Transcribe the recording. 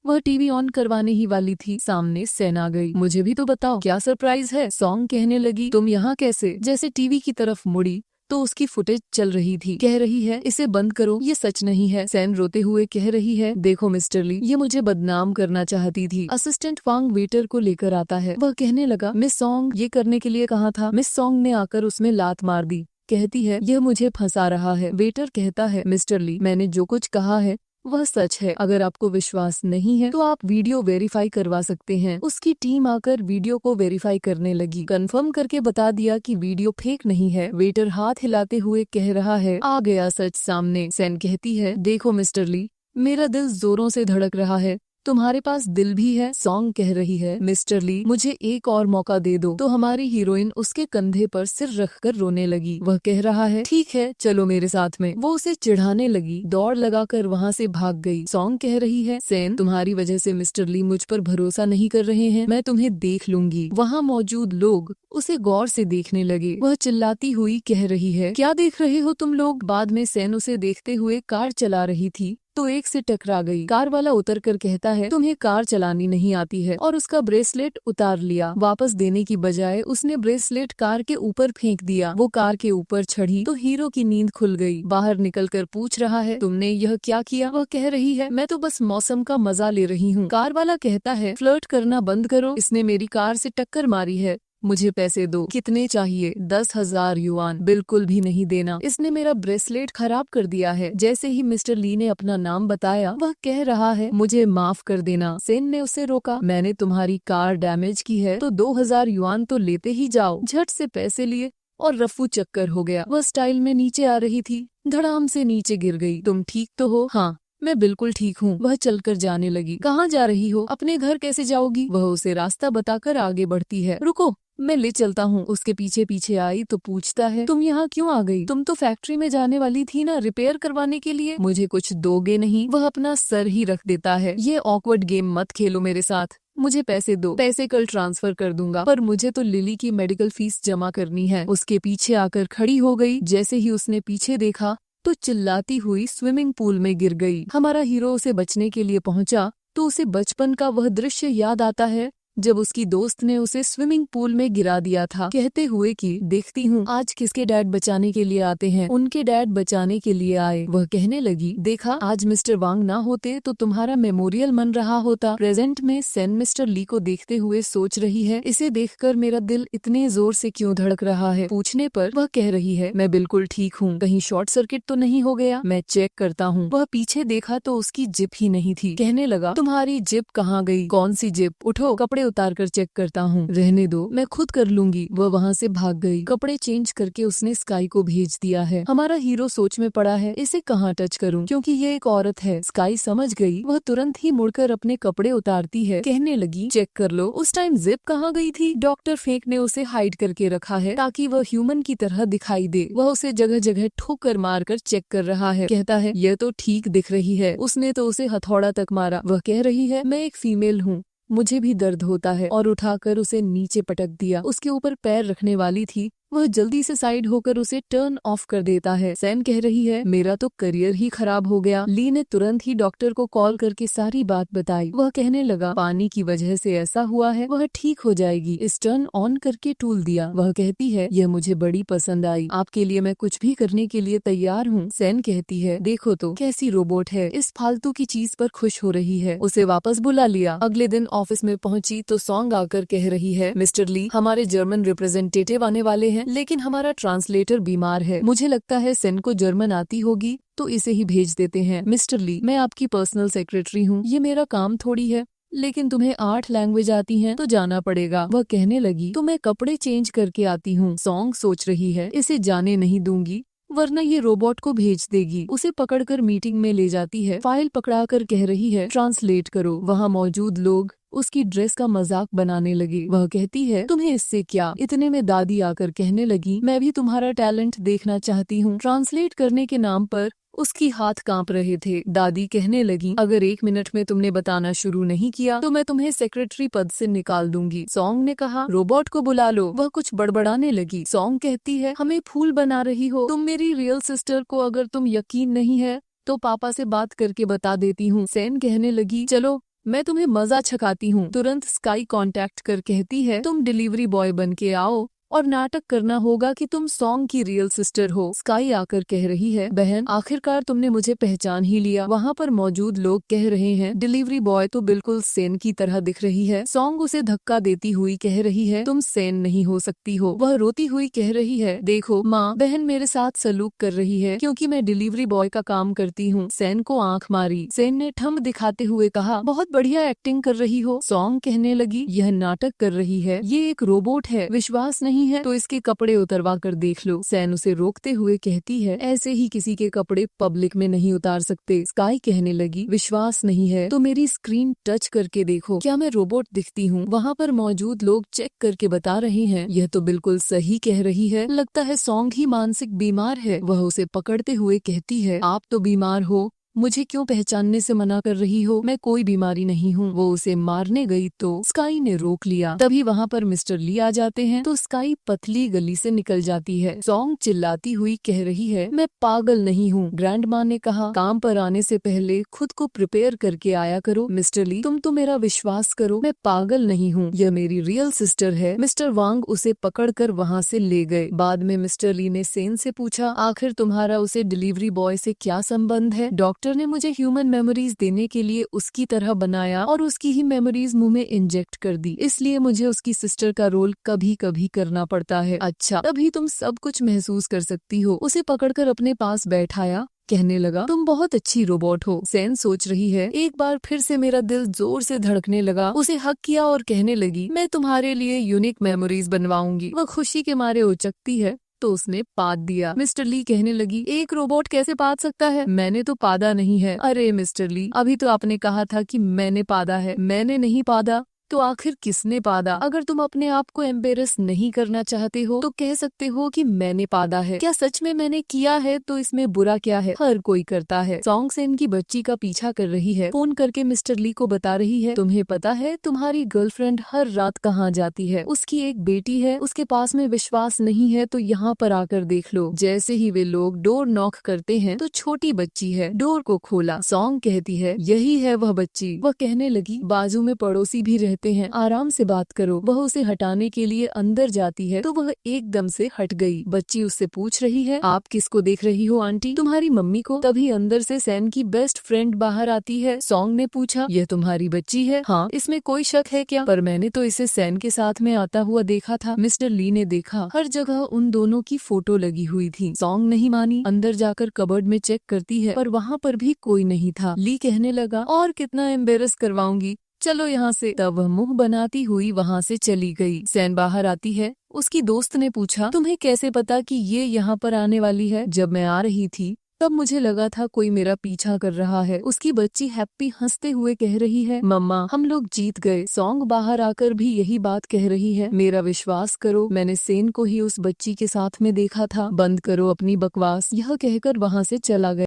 वह TV on करवाने ही वाली थी, सामने सेन आ गई। मुझे भी तो बताओ क्या सरप्राइज है, सॉन्ग कहने लगी। तुम यहाँ कैसे? जैसे टीवी की तरफ मुड़ी तो उसकी फुटेज चल रही थी। कह रही है इसे बंद करो, ये सच नहीं है। सैन रोते हुए कह रही है, देखो मिस्टर ली, ये मुझे बदनाम करना चाहती थी। असिस्टेंट वांग वेटर को लेकर आता है। वह कहने लगा, मिस सॉन्ग ये करने के लिए कहा था। मिस सॉन्ग ने आकर उसमें लात मार दी। कहती है यह मुझे फंसा रहा है। वेटर कहता है, मिस्टर ली, मैंने जो कुछ कहा है वह सच है। अगर आपको विश्वास नहीं है तो आप वीडियो वेरीफाई करवा सकते हैं। उसकी टीम आकर वीडियो को वेरीफाई करने लगी। कंफर्म करके बता दिया कि वीडियो फेक नहीं है। वेटर हाथ हिलाते हुए कह रहा है, आ गया सच सामने। सैन कहती है, देखो मिस्टर ली, मेरा दिल जोरों से धड़क रहा है, तुम्हारे पास दिल भी है। सॉन्ग कह रही है, मिस्टर ली, मुझे एक और मौका दे दो। तो हमारी हीरोइन उसके कंधे पर सिर रखकर रोने लगी। वह कह रहा है, ठीक है चलो मेरे साथ में। वो उसे चिढ़ाने लगी, दौड़ लगाकर वहाँ से भाग गई। सॉन्ग कह रही है, सैन, तुम्हारी वजह से मिस्टर ली मुझ पर भरोसा नहीं कर रहे हैं, मैं तुम्हें देख लूंगी। वहाँ मौजूद लोग उसे गौर से देखने लगे। वह चिल्लाती हुई कह रही है, क्या देख रहे हो तुम लोग? बाद में सैन उसे देखते हुए कार चला रही थी तो एक से टकरा गई। कार वाला उतर कर कहता है, तुम्हें कार चलानी नहीं आती है, और उसका ब्रेसलेट उतार लिया। वापस देने की बजाय उसने ब्रेसलेट कार के ऊपर फेंक दिया। वो कार के ऊपर चढ़ी तो हीरो की नींद खुल गई। बाहर निकलकर पूछ रहा है, तुमने यह क्या किया? वह कह रही है, मैं तो बस मौसम का मजा ले रही हूँ। कार वाला कहता है, फ्लर्ट करना बंद करो, इसने मेरी कार से टक्कर मारी है, मुझे पैसे दो। कितने चाहिए? 10,000 युआन। बिल्कुल भी नहीं देना, इसने मेरा ब्रेसलेट खराब कर दिया है। जैसे ही मिस्टर ली ने अपना नाम बताया, वह कह रहा है, मुझे माफ कर देना। सेन ने उसे रोका, मैंने तुम्हारी कार डैमेज की है तो 2,000 युआन तो लेते ही जाओ। झट से पैसे लिए और रफू चक्कर हो गया। वह स्टाइल में नीचे आ रही थी, धड़ाम से नीचे गिर गई। तुम ठीक तो हो? हाँ मैं बिल्कुल ठीक हूँ। वह चलकर जाने लगी। कहाँ जा रही हो? अपने घर कैसे जाओगी? वह उसे रास्ता बताकर आगे बढ़ती है। रुको मैं ले चलता हूँ। उसके पीछे पीछे आई तो पूछता है, तुम यहाँ क्यों आ गई? तुम तो फैक्ट्री में जाने वाली थी ना, रिपेयर करवाने के लिए। मुझे कुछ दोगे नहीं? वह अपना सर ही रख देता है। ये ऑकवर्ड गेम मत खेलो मेरे साथ, मुझे पैसे दो। पैसे कल ट्रांसफर कर दूंगा, पर मुझे तो लिली की मेडिकल फीस जमा करनी है। उसके पीछे आकर खड़ी हो गई। जैसे ही उसने पीछे देखा तो चिल्लाती हुई स्विमिंग पूल में गिर गई। हमारा हीरो उसे बचने के लिए पहुंचा तो उसे बचपन का वह दृश्य याद आता है जब उसकी दोस्त ने उसे स्विमिंग पूल में गिरा दिया था, कहते हुए कि देखती हूँ आज किसके डैड बचाने के लिए आते हैं। उनके डैड बचाने के लिए आए। वह कहने लगी, देखा आज मिस्टर वांग ना होते तो तुम्हारा मेमोरियल बन रहा होता। प्रेजेंट में सैन मिस्टर ली को देखते हुए सोच रही है, इसे देखकर मेरा दिल इतने जोर से क्यों धड़क रहा है। पूछने पर वह कह रही है, मैं बिल्कुल ठीक हूँ, कहीं शॉर्ट सर्किट तो नहीं हो गया, मैं चेक करता हूँ। वह पीछे देखा तो उसकी जिप ही नहीं थी। कहने लगा, तुम्हारी जिप कहाँ गई? कौन सी जिप? उठो कपड़े उतार कर चेक करता हूँ। रहने दो, मैं खुद कर लूंगी। वह वहाँ से भाग गई। कपड़े चेंज करके उसने स्काई को भेज दिया है। हमारा हीरो सोच में पड़ा है, इसे कहाँ टच करूँ क्योंकि ये एक औरत है। स्काई समझ गई। वह तुरंत ही मुड़कर अपने कपड़े उतारती है। कहने लगी, चेक कर लो उस टाइम जिप कहाँ गई थी? डॉक्टर फेंक ने उसे हाइड करके रखा है ताकि वह ह्यूमन की तरह दिखाई दे। वह उसे जगह जगह ठोकर मार कर चेक कर रहा है। कहता है, यह तो ठीक दिख रही है, उसने तो उसे हथौड़ा तक मारा। वह कह रही है, मैं एक फीमेल हूँ, मुझे भी दर्द होता है, और उठाकर उसे नीचे पटक दिया। उसके ऊपर पैर रखने वाली थी, वह जल्दी से साइड होकर उसे टर्न ऑफ कर देता है। सैन कह रही है, मेरा तो करियर ही खराब हो गया। ली ने तुरंत ही डॉक्टर को कॉल करके सारी बात बताई। वह कहने लगा, पानी की वजह से ऐसा हुआ है, वह ठीक हो जाएगी। इस टर्न ऑन करके टूल दिया। वह कहती है, यह मुझे बड़ी पसंद आई, आपके लिए मैं कुछ भी करने के लिए तैयार हूँ। सैन कहती है, देखो तो कैसी रोबोट है, इस फालतू की चीज पर खुश हो रही है। उसे वापस बुला लिया। अगले दिन ऑफिस में पहुंची तो सॉन्ग आकर कह रही है, मिस्टर ली, हमारे जर्मन रिप्रेजेंटेटिव आने वाले हैं, लेकिन हमारा ट्रांसलेटर बीमार है। मुझे लगता है सेन को जर्मन आती होगी तो इसे ही भेज देते हैं। मिस्टर ली, मैं आपकी पर्सनल सेक्रेटरी हूँ, ये मेरा काम थोड़ी है, लेकिन तुम्हें 8 लैंग्वेज आती हैं तो जाना पड़ेगा। वह कहने लगी, तो मैं कपड़े चेंज करके आती हूँ। सॉन्ग सोच रही है, इसे जाने नहीं दूंगी वरना ये रोबोट को भेज देगी। उसे पकड़कर मीटिंग में ले जाती है। फाइल पकड़ाकर कह रही है, ट्रांसलेट करो। वहाँ मौजूद लोग उसकी ड्रेस का मजाक बनाने लगे। वह कहती है, तुम्हें इससे क्या? इतने में दादी आकर कहने लगी, मैं भी तुम्हारा टैलेंट देखना चाहती हूँ। ट्रांसलेट करने के नाम पर उसकी हाथ कांप रहे थे। दादी कहने लगी, अगर 1 मिनट में तुमने बताना शुरू नहीं किया तो मैं तुम्हें सेक्रेटरी पद से निकाल दूंगी। सॉन्ग ने कहा, रोबोट को बुला लो। वह कुछ बड़बड़ाने लगी। सॉन्ग कहती है, हमें फूल बना रही हो तुम मेरी रियल सिस्टर को। अगर तुम यकीन नहीं है तो पापा से बात करके बता देती हूँ। सैन कहने लगी, चलो मैं तुम्हें मजा छकाती हूँ। तुरंत स्काई कांटेक्ट कर कहती है तुम डिलीवरी बॉय बन के आओ और नाटक करना होगा कि तुम सॉन्ग की रियल सिस्टर हो। स्काई आकर कह रही है बहन आखिरकार तुमने मुझे पहचान ही लिया। वहाँ पर मौजूद लोग कह रहे हैं डिलीवरी बॉय तो बिल्कुल सेन की तरह दिख रही है। सॉन्ग उसे धक्का देती हुई कह रही है तुम सेन नहीं हो सकती हो। वह रोती हुई कह रही है देखो माँ बहन मेरे साथ सलूक कर रही है क्योंकि मैं डिलीवरी बॉय का काम करती हूँ। सेन को आंख मारी। सेन ने ठम दिखाते हुए कहा बहुत बढ़िया एक्टिंग कर रही हो। सॉन्ग कहने लगी यह नाटक कर रही है, ये एक रोबोट है, विश्वास नहीं है तो इसके कपड़े उतरवा कर देख लो। सैन उसे रोकते हुए कहती है ऐसे ही किसी के कपड़े पब्लिक में नहीं उतार सकते। स्काई कहने लगी विश्वास नहीं है तो मेरी स्क्रीन टच करके देखो, क्या मैं रोबोट दिखती हूँ? वहाँ पर मौजूद लोग चेक करके बता रहे हैं यह तो बिल्कुल सही कह रही है, लगता है सॉन्ग ही मानसिक बीमार है। वह उसे पकड़ते हुए कहती है आप तो बीमार हो, मुझे क्यों पहचानने से मना कर रही हो? मैं कोई बीमारी नहीं हूँ। वो उसे मारने गई तो स्काई ने रोक लिया। तभी वहाँ पर मिस्टर ली आ जाते हैं तो स्काई पतली गली से निकल जाती है। सॉन्ग चिल्लाती हुई कह रही है मैं पागल नहीं हूँ। ग्रैंडमा ने कहा काम पर आने से पहले खुद को प्रिपेयर करके आया करो। मिस्टर ली तुम तो मेरा विश्वास करो, मैं पागल नहीं हूँ, यह मेरी रियल सिस्टर है। मिस्टर वांग उसे पकड़कर वहाँ से ले गए। बाद में मिस्टर ली ने सेन से पूछा आखिर तुम्हारा उसे डिलीवरी बॉय से क्या संबंध है? डॉक्टर ने मुझे ह्यूमन मेमोरीज देने के लिए उसकी तरह बनाया और उसकी ही मेमोरीज मुंह में इंजेक्ट कर दी, इसलिए मुझे उसकी सिस्टर का रोल कभी कभी करना पड़ता है। अच्छा तभी तुम सब कुछ महसूस कर सकती हो। उसे पकड़कर अपने पास बैठाया, कहने लगा तुम बहुत अच्छी रोबोट हो। सैन सोच रही है एक बार फिर से मेरा दिल जोर से धड़कने लगा। उसे हक किया और कहने लगी मैं तुम्हारे लिए यूनिक मेमोरीज बनवाऊंगी। वह खुशी के मारे उचकती है तो उसने पाद दिया। मिस्टर ली कहने लगी एक रोबोट कैसे पाद सकता है? मैंने तो पादा नहीं है। अरे मिस्टर ली अभी तो आपने कहा था कि मैंने पादा है। मैंने नहीं पादा तो आखिर किसने पादा? अगर तुम अपने आप को एम्बेरस नहीं करना चाहते हो तो कह सकते हो कि मैंने पादा है। क्या सच में मैंने किया है तो इसमें बुरा क्या है? हर कोई करता है। सॉन्ग सेन की बच्ची का पीछा कर रही है। फोन करके मिस्टर ली को बता रही है तुम्हें पता है तुम्हारी गर्लफ्रेंड हर रात कहाँ जाती है? उसकी एक बेटी है, उसके पास में विश्वास नहीं है तो यहाँ पर आकर देख लो। जैसे ही वे लोग डोर नॉक करते हैं तो छोटी बच्ची है। डोर को खोला। सॉन्ग कहती है यही है वह बच्ची। वह कहने लगी बाजू में पड़ोसी भी रहते हैं, आराम से बात करो। वह उसे हटाने के लिए अंदर जाती है तो वह एकदम से हट गई। बच्ची उससे पूछ रही है आप किसको देख रही हो आंटी? तुम्हारी मम्मी को। तभी अंदर से सैन की बेस्ट फ्रेंड बाहर आती है। सॉन्ग ने पूछा यह तुम्हारी बच्ची है? हाँ। इसमें कोई शक है क्या? पर मैंने तो इसे सैन के साथ में आता हुआ देखा था। मिस्टर ली ने देखा हर जगह उन दोनों की फोटो लगी हुई थी। सॉन्ग नहीं मानी, अंदर जाकर कबर्ड में चेक करती है पर वहाँ पर भी कोई नहीं था। ली कहने लगा और कितना एम्बेरस करवाऊंगी, चलो यहाँ से। तब वह मुंह बनाती हुई वहाँ से चली गई। सैन बाहर आती है। उसकी दोस्त ने पूछा तुम्हें कैसे पता कि ये यहाँ पर आने वाली है? जब मैं आ रही थी तब मुझे लगा था कोई मेरा पीछा कर रहा है। उसकी बच्ची हैप्पी हंसते हुए कह रही है मम्मा हम लोग जीत गए। सॉन्ग बाहर आकर भी यही बात कह रही है मेरा विश्वास करो मैंने सेन को ही उस बच्ची के साथ में देखा था। बंद करो अपनी बकवास, यह कहकर वहाँ से चला गया।